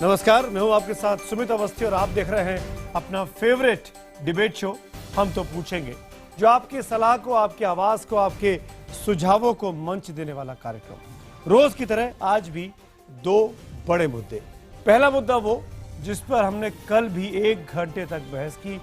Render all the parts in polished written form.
नमस्कार, मैं हूं आपके साथ सुमित अवस्थी और आप देख रहे हैं अपना फेवरेट डिबेट शो हम तो पूछेंगे, जो आपकी सलाह को, आपकी आवाज को, आपके सुझावों को मंच देने वाला कार्यक्रम। रोज की तरह आज भी दो बड़े मुद्दे। पहला मुद्दा वो जिस पर हमने कल भी 1 घंटे तक बहस की,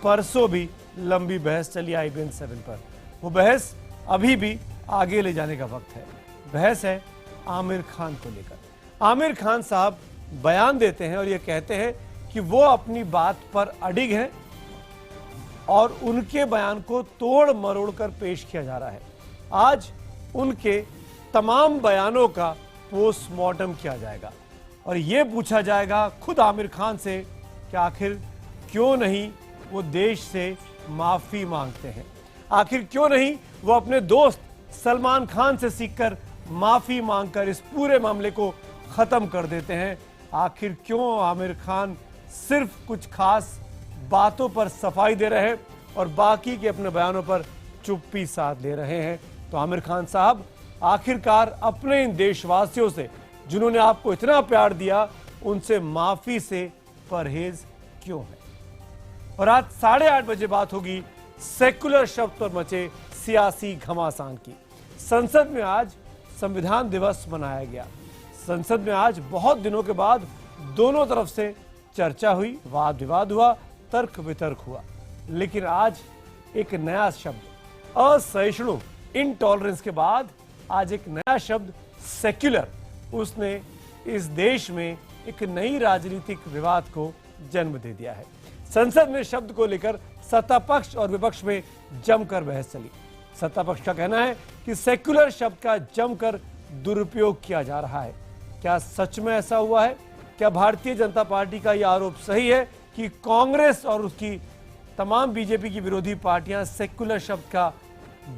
परसों भी लंबी बहस चली IBN 7 पर। वो बहस अभी भी आगे ले जाने का वक्त है। बहस है आमिर खान को लेकर। आमिर खान साहब बयान देते हैं और ये कहते हैं कि वो अपनी बात पर अडिग हैं और उनके बयान को तोड़ मरोड़ कर पेश किया जा रहा है। आज उनके तमाम बयानों का पोस्टमार्टम किया जाएगा और ये पूछा जाएगा खुद आमिर खान से कि आखिर क्यों नहीं वो देश से माफी मांगते हैं, आखिर क्यों नहीं वो अपने दोस्त सलमान खान से सीखकर माफी मांगकर इस पूरे मामले को खत्म कर देते हैं। आखिर क्यों आमिर खान सिर्फ कुछ खास बातों पर सफाई दे रहे हैं और बाकी के अपने बयानों पर चुप्पी साध ले रहे हैं। तो आमिर खान साहब आखिरकार अपने इन देशवासियों से जिन्होंने आपको इतना प्यार दिया, उनसे माफी से परहेज क्यों है? और आज 8:30 बजे बात होगी सेक्युलर शब्द पर मचे सियासी घमासान की। संसद में आज संविधान दिवस मनाया गया। संसद में आज बहुत दिनों के बाद दोनों तरफ से चर्चा हुई, वाद विवाद हुआ, तर्क वितर्क हुआ, लेकिन आज एक नया शब्द असहिष्णु, इनटॉलरेंस के बाद आज एक नया शब्द सेक्युलर, उसने इस देश में एक नई राजनीतिक विवाद को जन्म दे दिया है। संसद में शब्द को लेकर सत्ता पक्ष और विपक्ष में जमकर बहस चली। सत्ता पक्ष का कहना है कि सेक्युलर शब्द का जमकर दुरुपयोग किया जा रहा है। क्या सच में ऐसा हुआ है? क्या भारतीय जनता पार्टी का यह आरोप सही है कि कांग्रेस और उसकी तमाम बीजेपी की विरोधी पार्टियां सेक्युलर शब्द का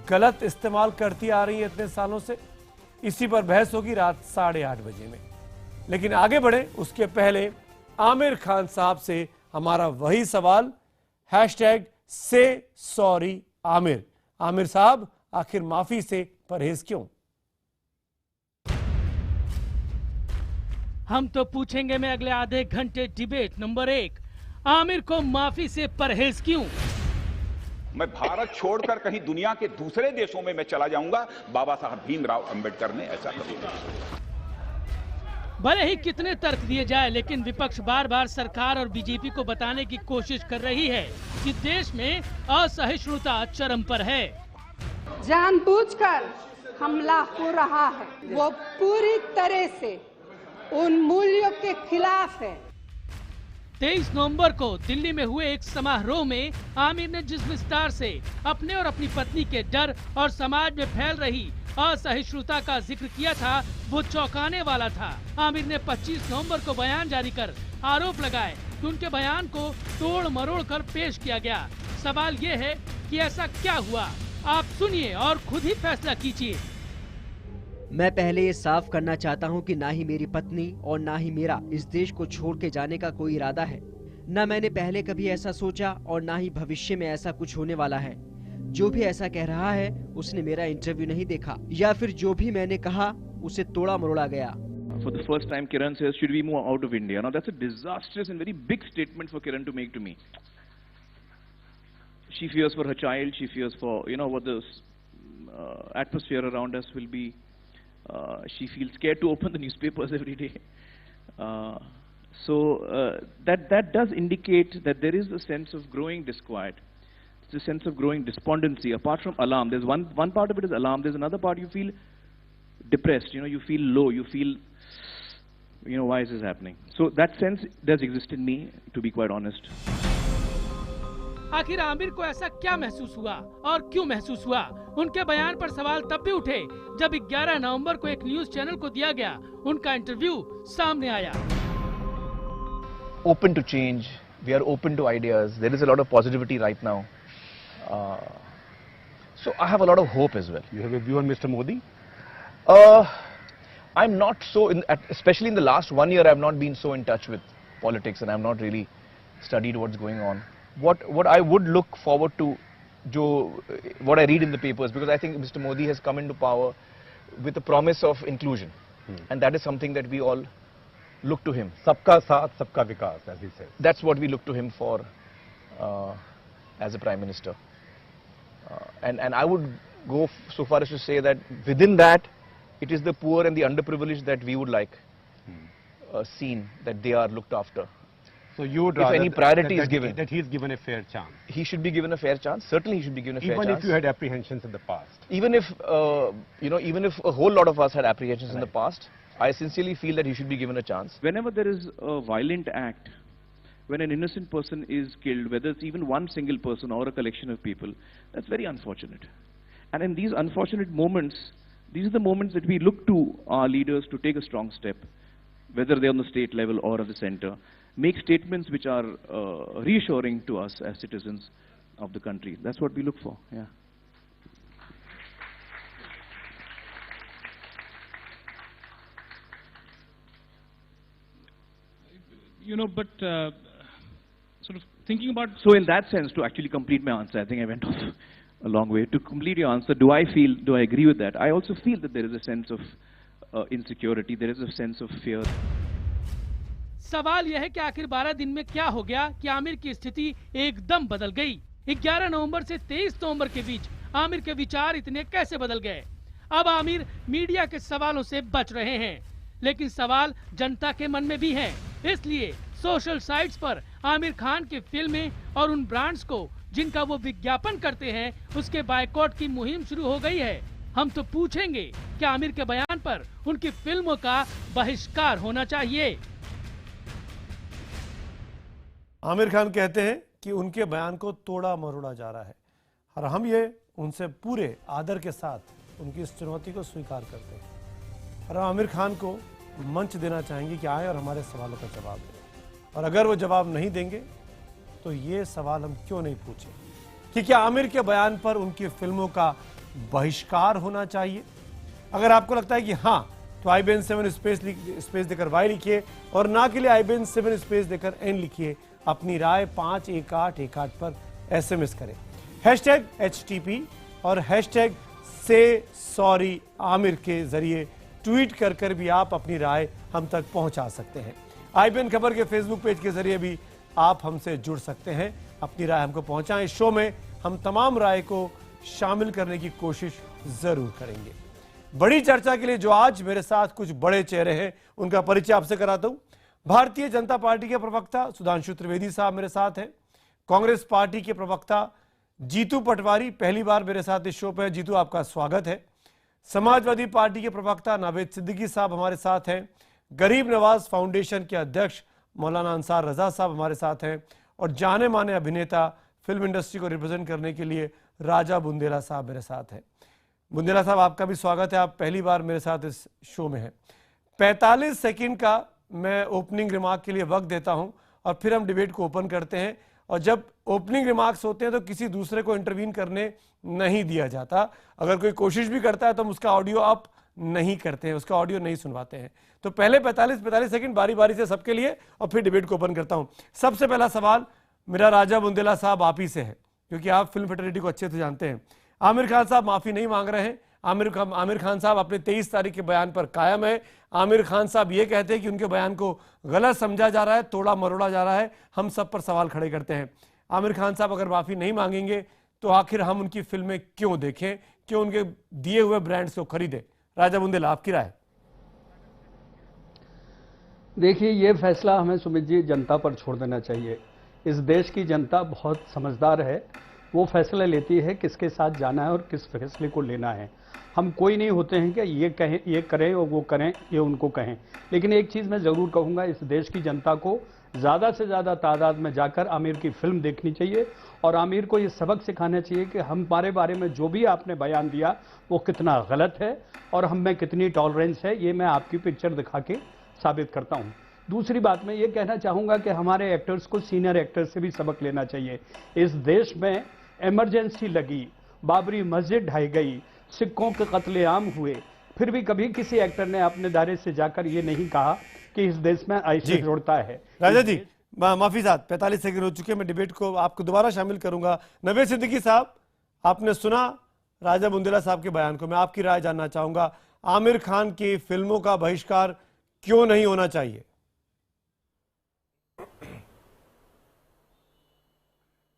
गलत इस्तेमाल करती आ रही है इतने सालों से? इसी पर बहस होगी रात 8:30 बजे में। लेकिन आगे बढ़े उसके पहले आमिर खान साहब से हमारा वही सवाल, #से सॉरी आमिर। आमिर साहब, आखिर माफी से परहेज क्यों? हम तो पूछेंगे में अगले आधे घंटे डिबेट नंबर 1, आमिर को माफी से परहेज क्यों? मैं भारत छोड़कर कहीं दुनिया के दूसरे देशों में मैं चला जाऊंगा, बाबा साहब भीमराव अंबेडकर ने ऐसा कहा। भले ही कितने तर्क दिए जाए, लेकिन विपक्ष बार बार सरकार और बीजेपी को बताने की कोशिश कर रही है कि देश में असहिष्णुता चरम पर है। जानबूझकर हमला हो रहा है, वो पूरी तरह से उन मूल्यों के खिलाफ है। 23 नवंबर को दिल्ली में हुए एक समारोह में आमिर ने जिस विस्तार से अपने और अपनी पत्नी के डर और समाज में फैल रही असहिष्णुता का जिक्र किया था, वो चौंकाने वाला था। आमिर ने 25 नवंबर को बयान जारी कर आरोप लगाए कि उनके बयान को तोड़ मरोड़ कर पेश किया गया। सवाल ये है कि ऐसा क्या हुआ? आप सुनिए और खुद ही फैसला कीजिए। मैं पहले ये साफ करना चाहता हूँ कि ना ही मेरी पत्नी और ना ही मेरा इस देश को छोड़ के जाने का कोई इरादा है। न मैंने पहले कभी ऐसा सोचा और ना ही भविष्य में ऐसा कुछ होने वाला है। जो भी ऐसा कह रहा है उसने मेरा इंटरव्यू नहीं देखा, या फिर जो भी मैंने कहा उसे तोड़ा मरोड़ा गया। For the first time, Kiran says, "Should we move out of India?" Now that's a disastrous and very big statement for Kiran to make to me. She fears for her child. She fears for what the atmosphere around us will be. She feels scared to open the newspapers every day. So that does indicate that there is a sense of growing disquiet. It's a sense of growing despondency. Apart from alarm, there's one part of it is alarm. There's another part you feel depressed. You feel low. You feel, why is this happening? So that sense does exist in me, to be quite honest. आखिर आमिर को ऐसा क्या महसूस हुआ और क्यों महसूस हुआ? उनके बयान पर सवाल तब भी उठे जब 11 नवंबर को एक न्यूज चैनल को दिया गया उनका इंटरव्यू सामने आया। Open to change, we are open to ideas. There is a lot of positivity right now. So I have a lot of hope as well. You have a view on Mr. Modi? I'm not so, especially in the last 1 year, I've not been so in touch with politics and I've not really studied what's going on. What I would look forward to, what I read in the papers, because I think Mr. Modi has come into power with the promise of inclusion, and that is something that we all look to him. सबका साथ सबका विकास, as he says. That's what we look to him for as a prime minister. And I would go so far as to say that within that, it is the poor and the underprivileged that we would like seen that they are looked after. So you would If rather any priority is given. that he's given a fair chance. He should be given a fair chance. Certainly, he should be given a fair chance. Even if you had apprehensions in the past. Even if even if a whole lot of us had apprehensions in the past, I sincerely feel that he should be given a chance. Whenever there is a violent act, when an innocent person is killed, whether it's even one single person or a collection of people, that's very unfortunate. And in these unfortunate moments, these are the moments that we look to our leaders to take a strong step, whether they're on the state level or at the center, make statements which are reassuring to us as citizens of the country. That's what we look for, yeah. You know, but sort of thinking about... So in that sense, to actually complete my answer, I think I went off a long way. To complete your answer, do I agree with that? I also feel that there is a sense of insecurity, there is a sense of fear. सवाल यह है कि आखिर 12 दिन में क्या हो गया कि आमिर की स्थिति एकदम बदल गई। 11 नवंबर से 23 नवंबर के बीच आमिर के विचार इतने कैसे बदल गए? अब आमिर मीडिया के सवालों से बच रहे हैं, लेकिन सवाल जनता के मन में भी हैं। इसलिए सोशल साइट्स पर आमिर खान की फिल्में और उन ब्रांड्स को जिनका वो विज्ञापन करते हैं, उसके बायकॉट की मुहिम शुरू हो गई है। हम तो पूछेंगे कि आमिर के बयान पर उनकी फिल्मों का बहिष्कार होना चाहिए। आमिर खान कहते हैं कि उनके बयान को तोड़ा मरोड़ा जा रहा है और हम ये उनसे पूरे आदर के साथ उनकी इस चुनौती को स्वीकार करते हैं और आमिर खान को मंच देना चाहेंगे कि आए और हमारे सवालों का जवाब दें। और अगर वो जवाब नहीं देंगे तो ये सवाल हम क्यों नहीं पूछें कि क्या आमिर के बयान पर उनकी फिल्मों का बहिष्कार होना चाहिए? अगर आपको लगता है कि हाँ, तो IBN7 स्पेस देकर Y लिखिए और ना के लिए IBN7 स्पेस देकर N लिखिए। अपनी राय 51818 पर SMS करें। #HTP और #say आमिर के जरिए ट्वीट कर भी आप अपनी राय हम तक पहुंचा सकते हैं। IBN खबर के फेसबुक पेज के जरिए भी आप हमसे जुड़ सकते हैं। अपनी राय हमको पहुंचाएं। इस शो में हम तमाम राय को शामिल करने की कोशिश जरूर करेंगे। बड़ी चर्चा के लिए जो आज मेरे साथ कुछ बड़े चेहरे हैं, उनका परिचय आपसे कराता हूं। भारतीय जनता पार्टी के प्रवक्ता सुधांशु त्रिवेदी साहब मेरे साथ हैं। कांग्रेस पार्टी के प्रवक्ता जीतू पटवारी पहली बार मेरे साथ इस शो पर। जीतू, आपका स्वागत है। समाजवादी पार्टी के प्रवक्ता नावेद सिद्दीकी साहब हमारे साथ हैं। गरीब नवाज फाउंडेशन के अध्यक्ष मौलाना अंसार रजा साहब हमारे साथ हैं और जाने माने अभिनेता, फिल्म इंडस्ट्री को रिप्रेजेंट करने के लिए राजा बुंदेला साहब मेरे साथ हैं। बुंदेला साहब, आपका भी स्वागत है। आप पहली बार मेरे साथ इस शो में हैं। 45 सेकंड का मैं ओपनिंग रिमार्क के लिए वक्त देता हूं और फिर हम डिबेट को ओपन करते हैं। और जब ओपनिंग रिमार्क्स होते हैं तो किसी दूसरे को इंटरवीन करने नहीं दिया जाता। अगर कोई कोशिश भी करता है तो हम उसका ऑडियो अप नहीं करते हैं, उसका ऑडियो नहीं सुनवाते हैं। तो पहले 45 सेकंड बारी बारी से सबके लिए और फिर डिबेट को ओपन करता हूं। सबसे पहला सवाल मेरा राजा बुंदेला साहब आप ही से है, क्योंकि आप फिल्म फेटर्निटी को अच्छे से जानते हैं। आमिर खान साहब माफी नहीं मांग रहे हैं। आमिर खान साहब अपने 23 तारीख के बयान पर कायम है। आमिर खान साहब ये कहते हैं कि उनके बयान को गलत समझा जा रहा है, तोड़ा मरोड़ा जा रहा है। हम सब पर सवाल खड़े करते हैं। आमिर खान साहब अगर माफी नहीं मांगेंगे तो आखिर हम उनकी फिल्में क्यों देखें, क्यों उनके दिए हुए ब्रांड्स को खरीदें? राजा बुंदेला, आपकी राय। देखिए, ये फैसला हमें सुमित जी जनता पर छोड़ देना चाहिए। इस देश की जनता बहुत समझदार है, वो फैसला लेती है किसके साथ जाना है और किस फैसले को लेना है। हम कोई नहीं होते हैं कि ये कहें, ये करें और वो करें, ये उनको कहें। लेकिन एक चीज़ मैं ज़रूर कहूँगा, इस देश की जनता को ज़्यादा से ज़्यादा तादाद में जाकर आमिर की फिल्म देखनी चाहिए और आमिर को ये सबक सिखाना चाहिए कि हमारे बारे में जो भी आपने बयान दिया वो कितना गलत है और हम में कितनी टॉलरेंस है। ये मैं आपकी पिक्चर दिखा के साबित करता हूँ। दूसरी बात मैं ये कहना चाहूँगा कि हमारे एक्टर्स को सीनियर एक्टर्स से भी सबक लेना चाहिए। इस देश में इमरजेंसी लगी, बाबरी मस्जिद ढाई गई, सिखों के कत्लेआम हुए, फिर भी कभी किसी एक्टर ने अपने दायरे से जाकर ये नहीं कहा कि इस देश में ऐसे जोड़ता है। राजा जी माफी साहब, 45 सेकंड हो चुके। मैं डिबेट को आपको दोबारा शामिल करूंगा। नवेद सिद्दीकी साहब, आपने सुना राजा बुंदेला साहब के बयान को। मैं आपकी राय जानना चाहूंगा। आमिर खान की फिल्मों का बहिष्कार क्यों नहीं होना चाहिए?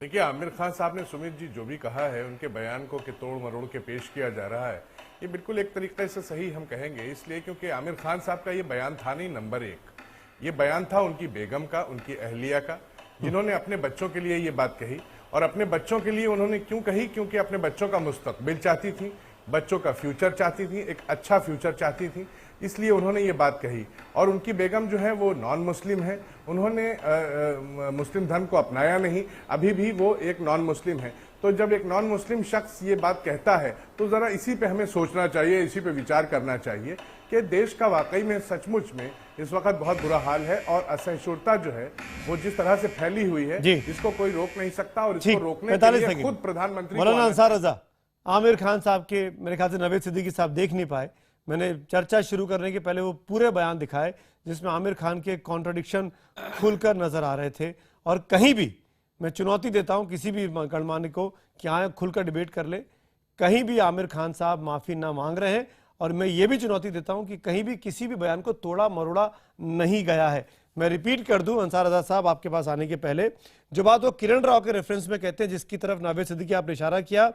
देखिए, आमिर खान साहब ने सुमित जी जो भी कहा है, उनके बयान को कि तोड़ मरोड़ के पेश किया जा रहा है, ये बिल्कुल एक तरीके से सही हम कहेंगे, इसलिए क्योंकि आमिर खान साहब का ये बयान था नहीं नंबर 1, ये बयान था उनकी बेगम का, उनकी अहलिया का, जिन्होंने अपने बच्चों के लिए ये बात कही। और अपने बच्चों के लिए उन्होंने क्यों कही? क्योंकि अपने बच्चों का मुस्तकबिल चाहती थी, बच्चों का फ्यूचर चाहती थी, एक अच्छा फ्यूचर चाहती थी, इसलिए उन्होंने ये बात कही। और उनकी बेगम जो है वो नॉन मुस्लिम है, उन्होंने मुस्लिम धर्म को अपनाया नहीं, अभी भी वो एक नॉन मुस्लिम है। तो जब एक नॉन मुस्लिम शख्स ये बात कहता है तो ज़रा इसी पे हमें सोचना चाहिए, इसी पे विचार करना चाहिए कि देश का वाकई में सचमुच में इस वक्त बहुत बुरा हाल है और असहिष्णुता जो है वो जिस तरह से फैली हुई है, इसको कोई रोक नहीं सकता और इसको रोकने के लिए खुद प्रधानमंत्री मौलाना अंसार रजा, आमिर खान साहब के मेरे ख्याल से नवेद सिद्दीकी साहब देख नहीं पाए, मैंने चर्चा शुरू करने के पहले वो पूरे बयान दिखाए जिसमें आमिर खान के कॉन्ट्रडिक्शन खुलकर नजर आ रहे थे। और कहीं भी मैं चुनौती देता हूं किसी भी गणमान्य को कि आए खुलकर डिबेट कर ले, कहीं भी आमिर खान साहब माफी ना मांग रहे हैं। और मैं ये भी चुनौती देता हूं कि कहीं भी किसी भी बयान को तोड़ा मरोड़ा नहीं गया है। मैं रिपीट कर दूं अंसार रजा साहब आपके पास आने के पहले, जो बात वो किरण राव के रेफरेंस में कहते हैं, जिसकी तरफ नवेद सिद्दीकी आपने इशारा किया,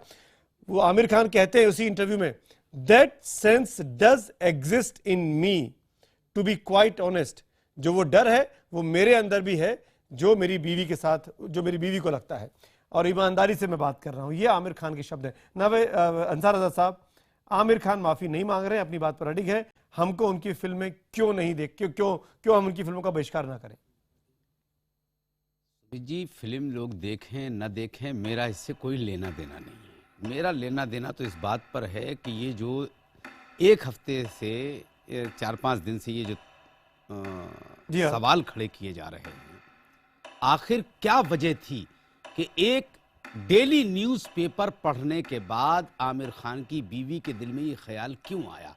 वो आमिर खान कहते हैं उसी इंटरव्यू में, that sense does exist in me to be quite honest. जो वो डर है वो मेरे अंदर भी है, जो मेरी बीवी के साथ, जो मेरी बीवी को लगता है, और ईमानदारी से मैं बात कर रहा हूं। ये आमिर खान के शब्द हैं। अंसार रजा साहब, आमिर खान माफी नहीं मांग रहे हैं, अपनी बात पर अडिग है, हमको उनकी फिल्में क्यों नहीं देख, क्यों हम उनकी फिल्मों का बहिष्कार ना करें? जी, फिल्म लोग देखें न देखें, मेरा इससे कोई लेना देना नहीं है। मेरा लेना देना तो इस बात पर है कि ये जो एक हफ्ते से 4-5 दिन से ये जो सवाल खड़े किए जा रहे हैं, आखिर क्या वजह थी कि एक डेली न्यूज़पेपर पढ़ने के बाद आमिर खान की बीवी के दिल में ये ख्याल क्यों आया?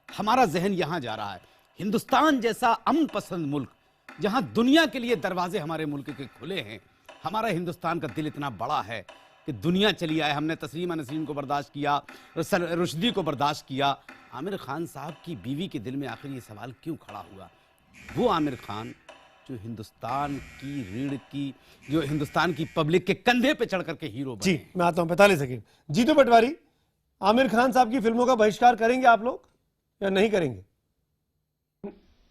हमारा जहन यहाँ जा रहा है। हिंदुस्तान जैसा अमन पसंद मुल्क, जहाँ दुनिया के लिए दरवाजे हमारे मुल्क के खुले हैं, हमारा हिंदुस्तान का दिल इतना बड़ा है कि दुनिया चली आए। हमने तस्लीमा नसरीन को बर्दाश्त किया, रुशदी को बर्दाश्त किया, आमिर खान साहब की बीवी के दिल में आखिर ये सवाल क्यों खड़ा हुआ? वो आमिर खान जो हिंदुस्तान की रीढ़ की, जो हिंदुस्तान की पब्लिक के कंधे पे चढ़ करके हीरो बने। जी, मैं आता हूं 45 सेकंड। जीतू पटवारी, आमिर खान साहब की फिल्मों का बहिष्कार करेंगे आप लोग या नहीं करेंगे?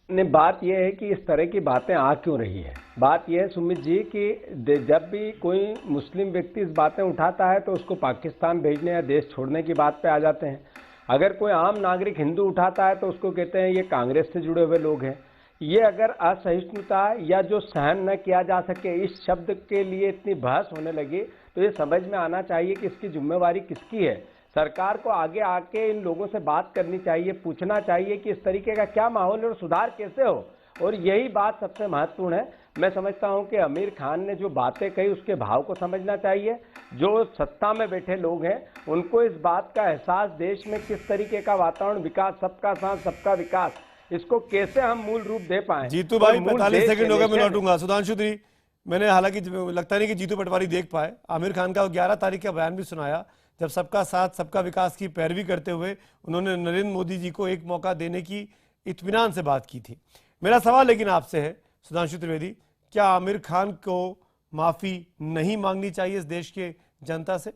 नहीं, बात यह है कि इस तरह की बातें आ क्यों रही है। बात यह है सुमित जी कि जब भी कोई मुस्लिम व्यक्ति इस बातें उठाता है तो उसको पाकिस्तान भेजने या देश छोड़ने की बात पे आ जाते हैं। अगर कोई आम नागरिक हिंदू उठाता है तो उसको कहते हैं ये कांग्रेस से जुड़े हुए लोग हैं। ये अगर असहिष्णुता या जो सहन न किया जा सके, इस शब्द के लिए इतनी बहस होने लगी, तो ये समझ में आना चाहिए कि इसकी जिम्मेवारी किसकी है। सरकार को आगे आके इन लोगों से बात करनी चाहिए, पूछना चाहिए कि इस तरीके का क्या माहौल है और सुधार कैसे हो। और यही बात सबसे महत्वपूर्ण है। मैं समझता हूं कि आमिर खान ने जो बातें कही उसके भाव को समझना चाहिए। जो सत्ता में बैठे लोग हैं उनको इस बात का एहसास, देश में किस तरीके का वातावरण, विकास, सबका साथ सबका विकास, इसको कैसे हम मूल रूप दे पाए। जीतू भाई 45 सेकंड हो गए, मैं लौटूंगा। सुधांशु त्री, मैंने हालांकि लगता नहीं कि जीतू पटवारी देख पाए, आमिर खान का 11 तारीख का बयान भी सुनाया, जब सबका साथ सबका विकास की पैरवी करते हुए उन्होंने नरेंद्र मोदी जी को एक मौका देने की इत्मीनान से बात की थी। मेरा सवाल लेकिन आपसे है सुधांशु त्रिवेदी, क्या आमिर खान को माफी नहीं मांगनी चाहिए इस देश के जनता से?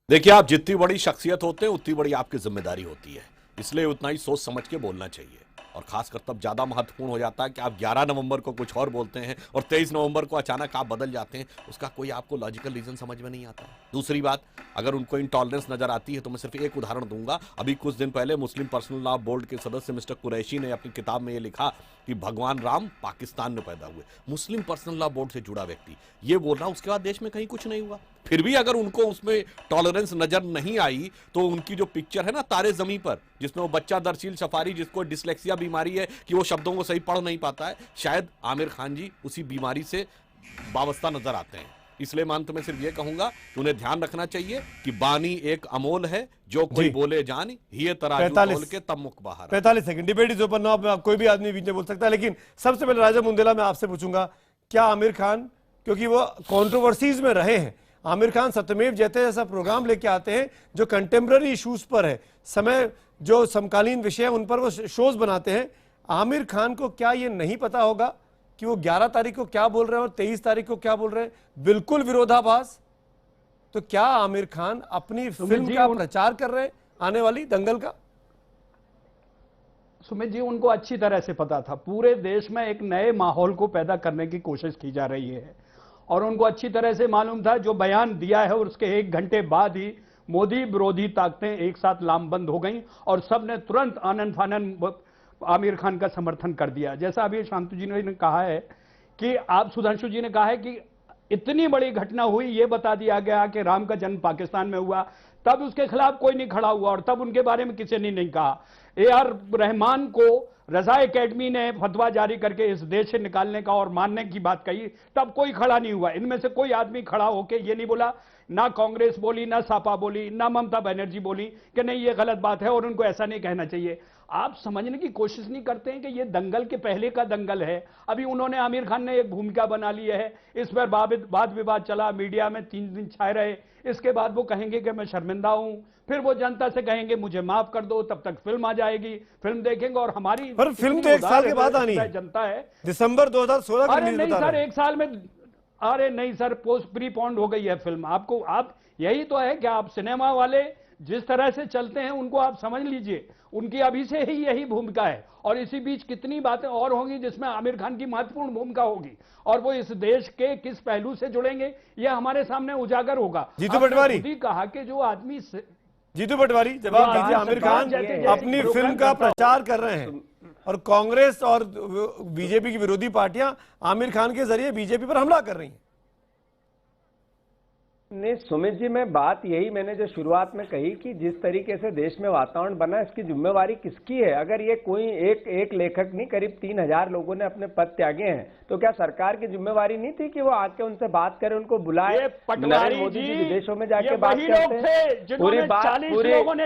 देखिए, आप जितनी बड़ी शख्सियत होते हैं उतनी बड़ी आपकी जिम्मेदारी होती है, इसलिए उतना ही सोच समझ के बोलना चाहिए। और खासकर तब ज्यादा महत्वपूर्ण हो जाता है कि आप 11 नवंबर को कुछ और बोलते हैं और 23 नवंबर को अचानक आप बदल जाते हैं, उसका कोई आपको लॉजिकल रीजन समझ में नहीं आता। दूसरी बात, अगर उनको इंटॉलरेंस नजर आती है तो मैं सिर्फ एक उदाहरण दूंगा। अभी कुछ दिन पहले मुस्लिम पर्सनल लॉ बोर्ड के सदस्य मिस्टर कुरैशी ने अपनी किताब में यह लिखा कि भगवान राम पाकिस्तान में पैदा हुए। मुस्लिम पर्सनल लॉ बोर्ड से जुड़ा व्यक्ति ये बोल रहा, उसके बाद देश में कहीं कुछ नहीं हुआ। फिर भी अगर उनको उसमें टॉलरेंस नजर नहीं आई तो उनकी जो पिक्चर है ना तारे जमीन पर, जिसमें वो बच्चा दरशील सफारी जिसको डिस्लेक्सिया बीमारी है कि वो शब्दों को सही पढ़ नहीं पाता है, शायद आमिर खान जी उसी बीमारी से वाबस्ता नजर आते हैं। इसलिए मैं अंत में सिर्फ ये कहूंगा कि उन्हें ध्यान रखना चाहिए कि बानी एक अमोल है, जो कोई बोले जान ये तराजू तोल के तब मुख बाहर। 45 second, debate is open now, कोई भी आदमी बीच में बोल सकता है। लेकिन सबसे पहले राजा मुंदेला मैं आपसे पूछूंगा, क्या आमिर खान, क्योंकि वो कंट्रोवर्सीज में रहे हैं, आमिर खान सत्यमेव जयते जैसा प्रोग्राम लेके आते हैं जो कंटेम्पररी इश्यूज पर है, समय जो समकालीन विषय है उन पर वो शोज बनाते हैं, आमिर खान को क्या ये नहीं पता होगा कि वो 11 तारीख को क्या बोल रहे हैं और 23 तारीख को क्या बोल रहे हैं, बिल्कुल विरोधाभास। तो क्या आमिर खान अपनी फिल्म का प्रचार कर रहे हैं आने वाली दंगल का? सुमित जी, उनको अच्छी तरह से पता था, पूरे देश में एक नए माहौल को पैदा करने की कोशिश की जा रही है और उनको अच्छी तरह से मालूम था जो बयान दिया है और उसके 1 घंटे बाद ही मोदी विरोधी ताकतें एक साथ लामबंद हो गईं और सबने तुरंत आनन फानन आमिर खान का समर्थन कर दिया। जैसा अभी शांतु जी ने कहा है कि आप, सुधांशु जी ने कहा है कि इतनी बड़ी घटना हुई, ये बता दिया गया कि राम का जन्म पाकिस्तान में हुआ, तब उसके खिलाफ कोई नहीं खड़ा हुआ और तब उनके बारे में किसी ने नहीं कहा। AR रहमान को रजा एकेडमी ने फतवा जारी करके इस देश से निकालने का और मानने की बात कही, तब कोई खड़ा नहीं हुआ। इनमें से कोई आदमी खड़ा होके ये नहीं बोला, ना कांग्रेस बोली, ना सपा बोली, ना ममता बनर्जी बोली कि नहीं ये गलत बात है और उनको ऐसा नहीं कहना चाहिए। आप समझने की कोशिश नहीं करते हैं कि ये दंगल के पहले का दंगल है। अभी उन्होंने, आमिर खान ने एक भूमिका बना ली है, इस पर वाद विवाद चला, मीडिया में 3 दिन छाए रहे। इसके बाद वो कहेंगे कि मैं शर्मिंदा हूं, फिर वो जनता से कहेंगे मुझे माफ कर दो, तब तक फिल्म आ जाएगी, फिल्म देखेंगे और हमारी, पर फिल्म तो 1 साल के बाद आनी है, जनता है दिसंबर 2016 की। अरे नहीं सर, 1 साल में, अरे नहीं सर, पोस्ट प्रीपोन्ड हो गई है फिल्म। आपको, आप यही तो है कि आप सिनेमा वाले जिस तरह से चलते हैं उनको आप समझ लीजिए, उनकी अभी से ही यही भूमिका है और इसी बीच कितनी बातें और होंगी जिसमें आमिर खान की महत्वपूर्ण भूमिका होगी और वो इस देश के किस पहलू से जुड़ेंगे ये हमारे सामने उजागर होगा। जीतू पटवारी, खुद ही कहा कि जो आदमी, जीतू पटवारी जवाब दीजिए, आमिर खान अपनी फिल्म का प्रचार कर रहे हैं और कांग्रेस और बीजेपी की विरोधी पार्टियां आमिर खान के जरिए बीजेपी पर हमला कर रही हैं। नहीं सुमित जी, मैं बात यही मैंने जो शुरुआत में कही कि जिस तरीके से देश में वातावरण बना, इसकी जिम्मेवारी किसकी है? अगर ये कोई एक लेखक नहीं, करीब 3000 लोगों ने अपने पद त्यागे हैं, तो क्या सरकार की जिम्मेवारी नहीं थी कि वो आके उनसे बात करे, उनको बुलाए? नरेंद्र मोदी जी विदेशों में जाके बात करते हैं, पूरी बात,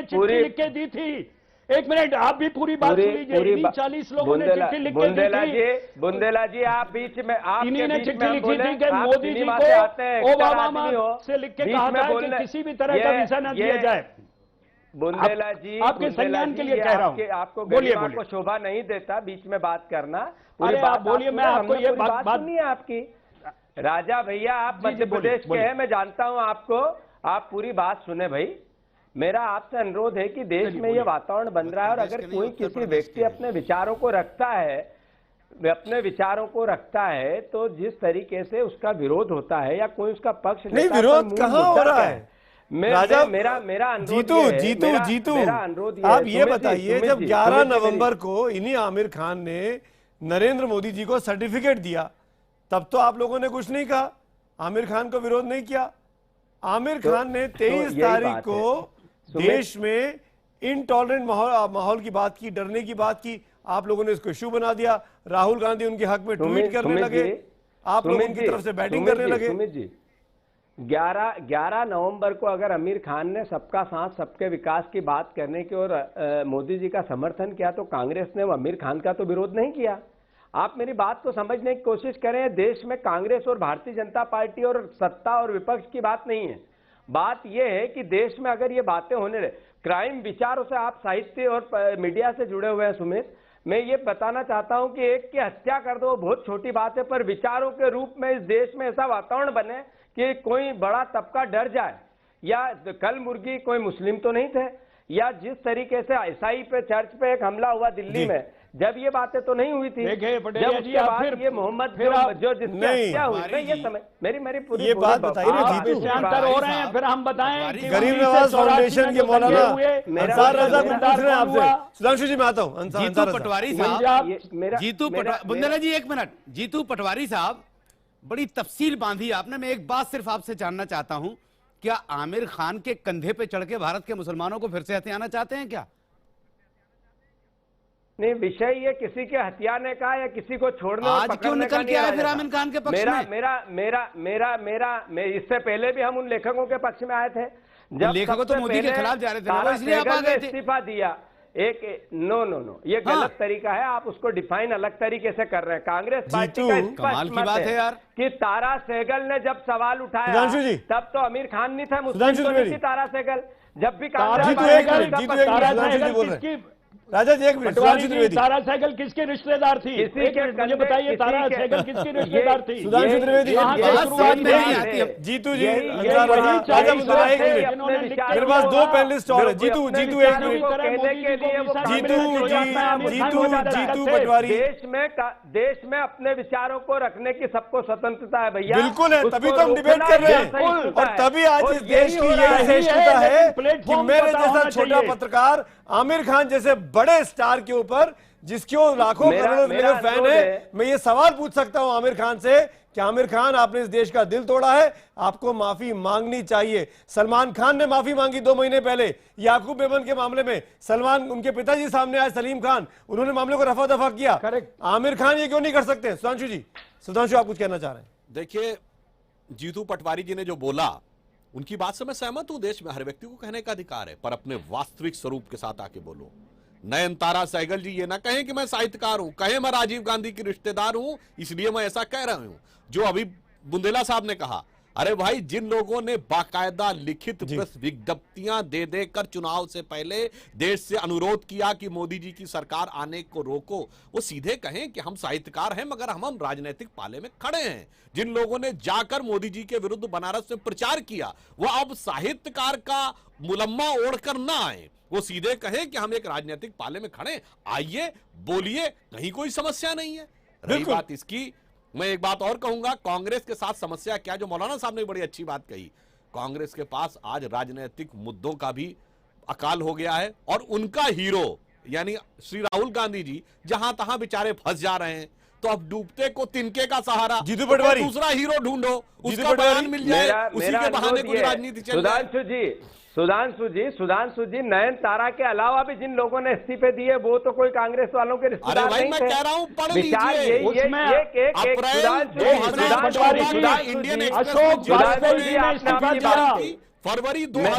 पूरी लिख दी थी। 1 मिनट, आप भी पूरी बात सुन लीजिए। 40 लोगों ने चिट्ठी लिख के दी थी। बुंदेला जी, आप बीच में, इन्हीं ने चिट्ठी लिखी थी कि मोदी जी को ओबामा से लिख के कहा था कि किसी भी तरह का वीजा न दिया जाए। बुंदेला जी, आपके संज्ञान के लिए कह रहा हूँ, आपको गरिमा को शोभा नहीं देता बीच में बात करना। अरे आप बोलिए, मैं आपको ये बात सुनी है आपकी। राजा भैया, आप मध्य प्रदेश के हैं, मैं जानता हूँ आपको, आप पूरी बात सुने भाई। मेरा आपसे अनुरोध है कि देश में ये वातावरण बन रहा है और अगर कोई किसी व्यक्ति अपने विचारों को रखता है, तो जिस तरीके से उसका विरोध होता है या कोई उसका पक्ष नहीं, विरोध कहाँ हो रहा है? मेरा अनुरोध, जीतू आप ये बताइए, जब 11 नवंबर को इन्हीं आमिर खान ने नरेंद्र मोदी जी को सर्टिफिकेट दिया, तब तो आप लोगों ने कुछ नहीं कहा, आमिर खान को विरोध नहीं किया। आमिर खान ने 23 तारीख को देश में इनटॉलरेंट माहौल की बात की, डरने की बात की, आप लोगों ने इसको इश्यू बना दिया। राहुल गांधी उनके हक में ट्वीट करने लगे, आप लोग उनकी तरफ से बैटिंग करने लगे। सुमित जी, 11 नवंबर को अगर आमिर खान ने सबका साथ सबके विकास की बात करने की और मोदी जी का समर्थन किया, तो कांग्रेस ने आमिर खान का तो विरोध नहीं किया। आप मेरी बात को समझने की कोशिश करें। देश में कांग्रेस और भारतीय जनता पार्टी और सत्ता और विपक्ष की बात नहीं है। बात यह है कि देश में अगर ये बातें होने रहे, क्राइम विचारों से, आप साहित्य और मीडिया से जुड़े हुए हैं सुमित, मैं ये बताना चाहता हूं कि एक की हत्या कर दो बहुत छोटी बात है, पर विचारों के रूप में इस देश में ऐसा वातावरण बने कि कोई बड़ा तबका डर जाए। या कल मुर्गी कोई मुस्लिम तो नहीं थे, या जिस तरीके से ईसाई पे चर्च पे एक हमला हुआ दिल्ली में, जब ये बातें तो नहीं हुई थी, जब उसके बाद ये मोहम्मद जो जिसकी हत्या हुई, ये समय मेरी पूरी बात बताइए ना जीतू, अंतर हो रहे हैं, फिर हम बताएं। गरीब नवाज फाउंडेशन के मौलाना अंसार रजा को पूछ रहे हैं आपसे। सुधांशु जी, मैं आता हूँ। जीतू पटवारी साहब, बुंदेला जी 1 मिनट। जीतू पटवारी साहब, बड़ी तफसील बांधी आपने। मैं एक बात सिर्फ आपसे जानना चाहता हूं, क्या आमिर खान के कंधे पे चढ़ के भारत के मुसलमानों को फिर से हथियाना चाहते हैं क्या? नहीं, विषय ये किसी के हथियाने का या किसी को छोड़ने आज क्यों निकल के आए फिर आमिर खान के पक्ष में? इससे पहले भी हम उन लेखकों के पक्ष में आए थे, जब लेखकों तो मोदी के खिलाफ जा रहे थे ना, इसलिए आप आ गए थे। इस्तीफा दिया। नो, ये गलत तरीका है, आप उसको डिफाइन अलग तरीके से कर रहे हैं। कांग्रेस पार्टी का कमाल की बात है यार कि तारा सहगल ने जब सवाल उठाया तब तो आमिर खान नहीं था, मुस्लिम तो नहीं थी तारा सहगल। जब भी राजा जी एक मिनट, सुधांशु त्रिवेदी, तारा सहगल किसके रिश्तेदार थी? मुझे बताइए, तारा सहगल किसकी रिश्तेदार थी? सुधांशु त्रिवेदी, जीतू जी, मेरे पास दो पैनलिस्ट और है। जीतू एक मिनट, जीतू पटवारी, देश में अपने विचारों को रखने की सबको स्वतंत्रता है भैया, बिल्कुल है, तभी तो हम डिबेट कर रहे हैं, और तभी आज इस देश की ये विशेषता है कि मेरे जैसा छोटा पत्रकार आमिर खान जैसे बड़े स्टार के ऊपर, जिसके लाखों करोड़ों मेरे फैन है, मैं ये सवाल पूछ सकता हूं आमिर खान से कि आमिर खान, आपने इस देश का दिल तोड़ा है, आपको माफी मांगनी चाहिए। सलमान खान ने माफी मांगी 2 महीने पहले याकूब मेमन के मामले में, सलमान, उनके पिताजी सामने आए सलीम खान, उन्होंने मामले को रफा दफा किया। आमिर खान ये क्यों नहीं कर सकते? सुधांशु जी, सुधांशु आप कुछ कहना चाह रहे हैं? देखिए, जीतू पटवारी जी ने जो बोला, उनकी बात से मैं सहमत हूं। देश में हर व्यक्ति को कहने का अधिकार है, पर अपने वास्तविक स्वरूप के साथ आके बोलो। नयनतारा सहगल जी ये ना कहें कि मैं साहित्यकार हूं, कहें मैं राजीव गांधी की रिश्तेदार हूं, इसलिए मैं ऐसा कह रहा हूं। जो अभी बुंदेला साहब ने कहा, अरे भाई, जिन लोगों ने बाकायदा लिखित प्रेस विज्ञप्तियां दे देकर चुनाव से पहले देश से अनुरोध किया कि मोदी जी की सरकार आने को रोको, वो सीधे कहें कि हम साहित्यकार हैं मगर हम राजनीतिक पाले में खड़े हैं। जिन लोगों ने जाकर मोदी जी के विरुद्ध बनारस में प्रचार किया, वो अब साहित्यकार का मुलम्मा ओढ़कर ना आए, वो सीधे कहें कि हम एक राजनीतिक पाले में खड़े, आइए बोलिए, कहीं कोई समस्या नहीं है। रही बात इसकी, मैं एक बात और कहूंगा, कांग्रेस के साथ समस्या क्या, जो मौलाना साहब ने बड़ी अच्छी बात कही, कांग्रेस के पास आज राजनीतिक मुद्दों का भी अकाल हो गया है, और उनका हीरो यानी श्री राहुल गांधी जी जहां तहां बेचारे फंस जा रहे हैं, तो अब डूबते को तिनके का सहारा, जीतू पटवारी, तो दूसरा हीरो ढूंढो, उसका बयान मिल जाए, उसी के बहाने कोई राजनीति चल जाए। सुधांशु जी, नयन तारा के अलावा भी जिन लोगों ने इस्तीफे दिए वो तो कोई कांग्रेस वालों के रिश्तेदार नहीं थे। मैं कह रहा हूं, पढ़ विचार लीजिए, फरवरी दूसरे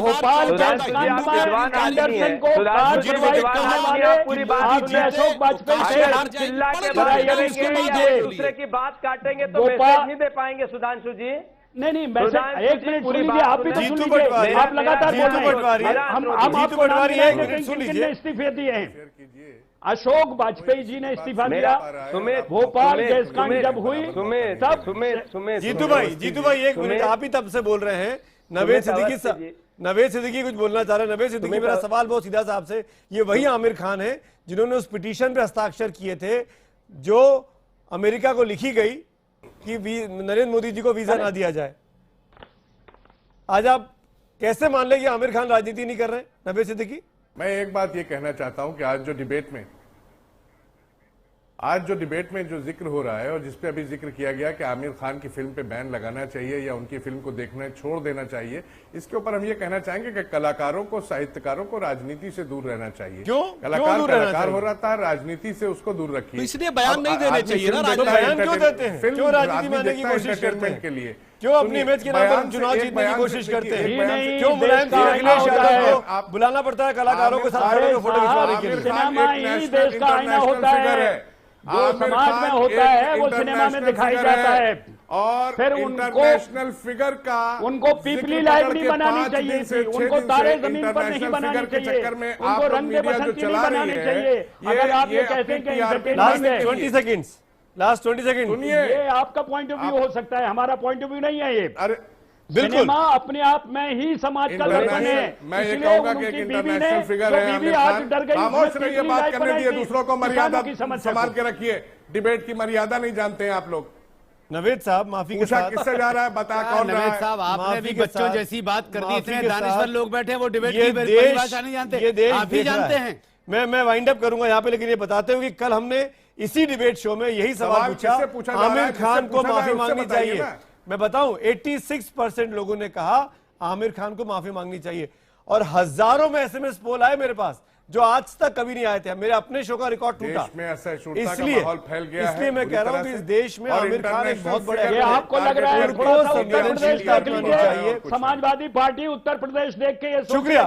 की बात काटेंगे तो मैसेज नहीं दे पाएंगे सुधांशु जी। नहीं, एक मिनट सुन लीजिए, आप भी तो सुन लीजिए, आप लगातार बोल रहे हैं। हम आपको सुन लीजिए, इस्तीफे दिए हैं। अशोक वाजपेयी जी ने इस्तीफा दिया, भोपाल गैस कांड जब हुई तब। जीतू भाई एक मिनट, आप ही तब से बोल रहे हैं। नवेद सिद्दीकी कुछ बोलना चाह रहे हैं। नवेद सिद्दीकी, मेरा सवाल बहुत सीधा साहब से, ये वही आमिर खान है जिन्होंने उस पिटीशन पे हस्ताक्षर किए थे जो अमेरिका को लिखी गई कि नरेंद्र मोदी जी को वीजा ना दिया जाए। आज आप कैसे मान लें कि आमिर खान राजनीति नहीं कर रहे हैं? नवेद सिद्दीकी, मैं एक बात ये कहना चाहता हूं कि आज जो डिबेट में जो जिक्र हो रहा है, और जिसपे अभी जिक्र किया गया कि आमिर खान की फिल्म पे बैन लगाना चाहिए या उनकी फिल्म को देखना छोड़ देना चाहिए, इसके ऊपर हम ये कहना चाहेंगे कि कलाकारों को, साहित्यकारों को राजनीति से दूर रहना चाहिए। क्यों? कलाकार हो रहा है, राजनीति से उसको दूर रखिए। इसलिए बयान नहीं देने चाहिए ना, बयान क्यों देते हैं? क्यों राजनीति मानने की कोशिश करते हैं? के लिए क्यों अपनी इमेज के नाम पर चुनाव जीतने की कोशिश करते हैं? क्यों मुलायम सिंह, अखिलेश यादव को बुलाना पड़ता है कलाकारों के साथ फोटो खिंचवाने के लिए? सिनेमा ही देश का आईना होता है, जो समाज में होता है वो सिनेमा में दिखाई जाता है, और फिर इंटरनेशनल फिगर का उनको पीपली लाइट नहीं बनानी चाहिए थी, उनको तारे जमीन पर नहीं बनानी चाहिए, उनको रंग बसंती नहीं बनानी चाहिए। अगर आप ये कहते हैं कि लास्ट 20 सेकंड, ये आपका पॉइंट ऑफ व्यू हो सकता है, हमारा पॉइंट ऑफ व्यू नहीं है ये। अरे सिनेमा अपने आप में ही समाज का दर्पण है। मैं ये कहूंगा कि एक इंटरनेशनल फिगर है आमिर खान, खामोश रहिए, बात करने दीजिए, दूसरों को मर्यादा संभाल के रखिए। डिबेट की मर्यादा नहीं जानते हैं आप लोग। नवेद साहब, माफी के साथ किससे जा रहा है, बता कौन रहा है? नवेद साहब, आपने भी बच्चों जैसी बात कर दी, इतने दानिश्वर लोग बैठे हैं, वो डिबेट की परिभाषा नहीं जानते, आप ही जानते हैं। मैं वाइंड अप करूंगा यहाँ पे, लेकिन ये बताते हुए कि कल हमने इसी डिबेट शो में यही सवाल पूछा, आमिर खान को माफी मांगनी चाहिए। मैं बताऊं, 86% लोगों ने कहा आमिर खान को माफी मांगनी चाहिए, और हजारों में एसएमएस पोल आए मेरे पास जो आज तक कभी नहीं आए थे। मेरे अपने शो का रिकॉर्ड टूटा, इसलिए मैं कह रहा हूं कि इस देश में आमिर खान एक बहुत बड़े, आपको लग रहा है समाजवादी पार्टी उत्तर प्रदेश देख के, शुक्रिया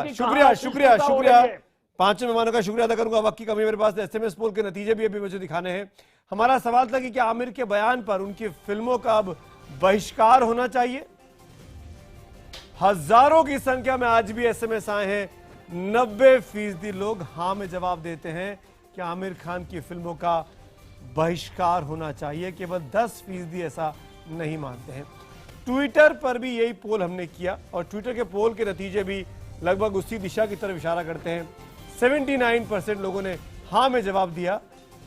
5 मेहमानों का शुक्रिया अदा करूंगा। वक्त की कमी, मेरे पास एसएमएस पोल के नतीजे भी अभी मुझे दिखाने हैं। हमारा सवाल था कि क्या आमिर के बयान पर उनकी फिल्मों का अब बहिष्कार होना चाहिए? हजारों की संख्या में आज भी एसएमएस आए हैं, 90% लोग हाँ में जवाब देते हैं कि आमिर खान की फिल्मों का बहिष्कार होना चाहिए। केवल 10% ऐसा नहीं मानते हैं। ट्विटर पर भी यही पोल हमने किया और ट्विटर के पोल के नतीजे भी लगभग उसी दिशा की तरफ इशारा करते हैं। 79% लोगों ने हाँ में जवाब दिया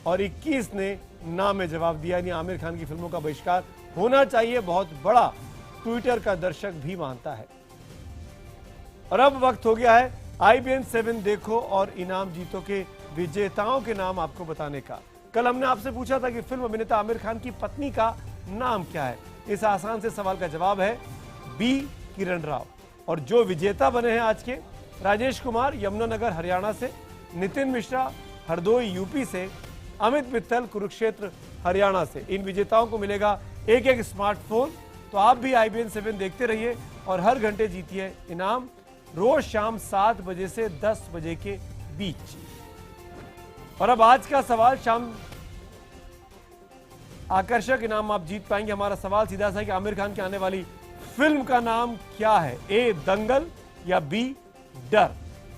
और 21 ने ना में जवाब दिया, यानी आमिर खान की फिल्मों का बहिष्कार होना चाहिए। बहुत बड़ा ट्विटर का दर्शक भी मानता है। और अब वक्त हो गया है IBN 7 देखो और इनाम जीतो के विजेताओं के नाम आपको बताने का। कल हमने आपसे पूछा था कि फिल्म अभिनेता आमिर खान की पत्नी का नाम क्या है। इस आसान से सवाल का जवाब है बी किरण राव। और जो विजेता बने हैं आज के, राजेश कुमार यमुनानगर हरियाणा से, नितिन मिश्रा हरदोई यूपी से, अमित मित्तल कुरुक्षेत्र हरियाणा से। इन विजेताओं को मिलेगा एक स्मार्टफोन। तो आप भी IBN 7 देखते रहिए और हर घंटे जीतिए इनाम, रोज शाम 7 बजे से 10 बजे के बीच। और अब आज का सवाल, शाम आकर्षक इनाम आप जीत पाएंगे। हमारा सवाल सीधा सा है कि आमिर खान की आने वाली फिल्म का नाम क्या है, ए दंगल या बी डर।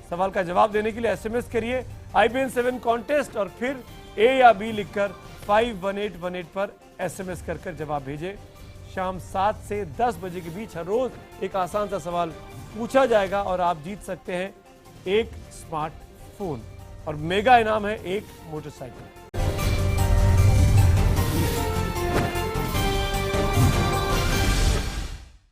सवाल का जवाब देने के लिए SMS करिए IBN 7 कॉन्टेस्ट और फिर ए या बी लिखकर 51818 पर SMS कर जवाब भेजें। शाम 7 से 10 बजे के बीच हर रोज एक आसान सा सवाल पूछा जाएगा और आप जीत सकते हैं एक स्मार्टफोन और मेगा इनाम है एक मोटरसाइकिल।